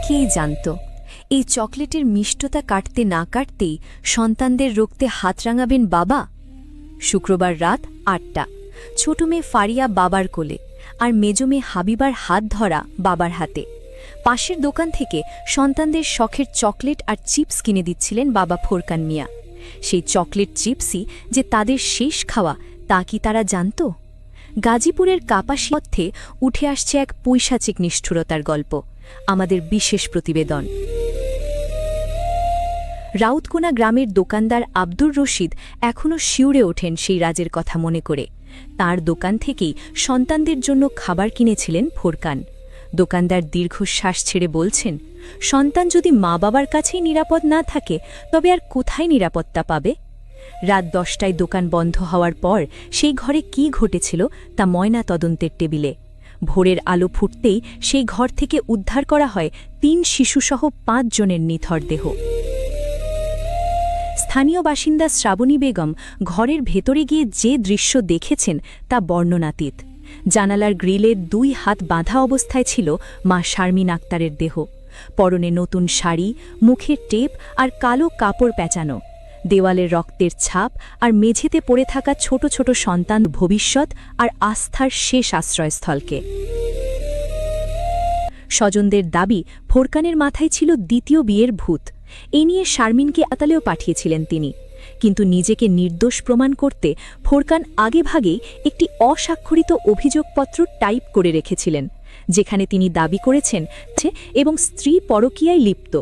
কে জানত এই চকলেটের মিষ্টতা কাটতে না কাটতেই সন্তানদের রক্তে হাত রাঙাবেন বাবা। শুক্রবার রাত ৮টা, ছোট মেয়ে ফারিয়া বাবার কোলে, আর মেজ মেয়ে হাবিবার হাত ধরা বাবার হাতে। পাশের দোকান থেকে সন্তানদের শখের চকলেট আর চিপস কিনে দিচ্ছিলেন বাবা ফোরকান মিয়া। সেই চকলেট চিপসই যে তাদের শেষ খাওয়া, তা কি তারা জানত? গাজীপুরের কাপাসিয়াতে উঠে আসছে এক পৈশাচিক নিষ্ঠুরতার গল্প। আমাদের বিশেষ প্রতিবেদন। রাউতকোনা গ্রামের দোকানদার আব্দুর রশিদ এখনও শিউরে ওঠেন সেই রাজের কথা মনে করে। তার দোকান থেকেই সন্তানদের জন্য খাবার কিনেছিলেন ফোরকান। দোকানদার দীর্ঘশ্বাস ছেড়ে বলছেন, সন্তান যদি মা বাবার কাছেই নিরাপদ না থাকে, তবে আর কোথায় নিরাপত্তা পাবে? রাত 10টায় দোকান বন্ধ হওয়ার পর সেই ঘরে কি ঘটেছিল তা ময়না তদন্তের টেবিলে। ভোরের আলো ফুটতেই সেই ঘর থেকে উদ্ধার করা হয় 3 শিশুসহ 5 জনের নিথর দেহ। স্থানীয় বাসিন্দা শ্রাবণী বেগম ঘরের ভেতরে গিয়ে যে দৃশ্য দেখেছেন তা বর্ণনাতীত। জানালার গ্রিলে 2 হাত বাঁধা অবস্থায় ছিল মা শারমিন আক্তারের দেহ। পরনে নতুন শাড়ি, মুখে টেপ আর কালো কাপড় পেঁচানো। দেওয়ালের রক্তের ছাপ আর মেঝেতে পড়ে থাকা ছোট ছোট সন্তান ভবিষ্যৎ আর আস্থার শেষ আশ্রয়স্থলকে। স্বজনদের দাবি, ফোরকানের মাথায় ছিল দ্বিতীয় বিয়ের ভূত। এ নিয়ে শারমিনকে আদালতেও পাঠিয়েছিলেন তিনি। কিন্তু নিজেকে নির্দোষ প্রমাণ করতে ফোরকান আগেভাগেই একটি অস্বাক্ষরিত অভিযোগপত্র টাইপ করে রেখেছিলেন, যেখানে তিনি দাবি করেছেন এবং স্ত্রী পরকীয়ায় লিপ্ত।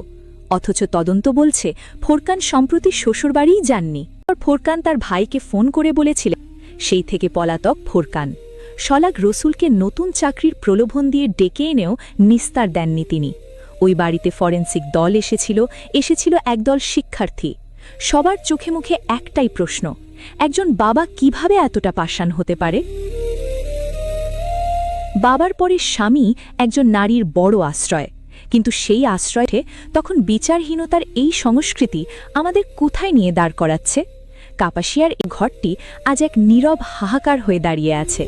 অথচ তদন্ত বলছে ফোরকান সম্প্রতি শ্বশুরবাড়িই যাননি। ফোরকান তার ভাইকে ফোন করে বলেছিলেন। সেই থেকে পলাতক ফোরকান। শলাগ রসুলকে নতুন চাকরির প্রলোভন দিয়ে ডেকে এনেও নিস্তার দেননি তিনি। ওই বাড়িতে ফরেন্সিক দল এসেছিল একদল শিক্ষার্থী। সবার চোখে মুখে একটাই প্রশ্ন, একজন বাবা কিভাবে এতটা পাষাণ হতে পারে? বাবার পরে স্বামী একজন নারীর বড় আশ্রয়, কিন্তু সেই আশ্রয়ে তখন বিচারহীনতার এই সংস্কৃতি আমাদের কোথায় নিয়ে দাঁড় করাচ্ছে? কাপাসিয়ার এই ঘরটি আজ এক নীরব হাহাকার হয়ে দাঁড়িয়ে আছে।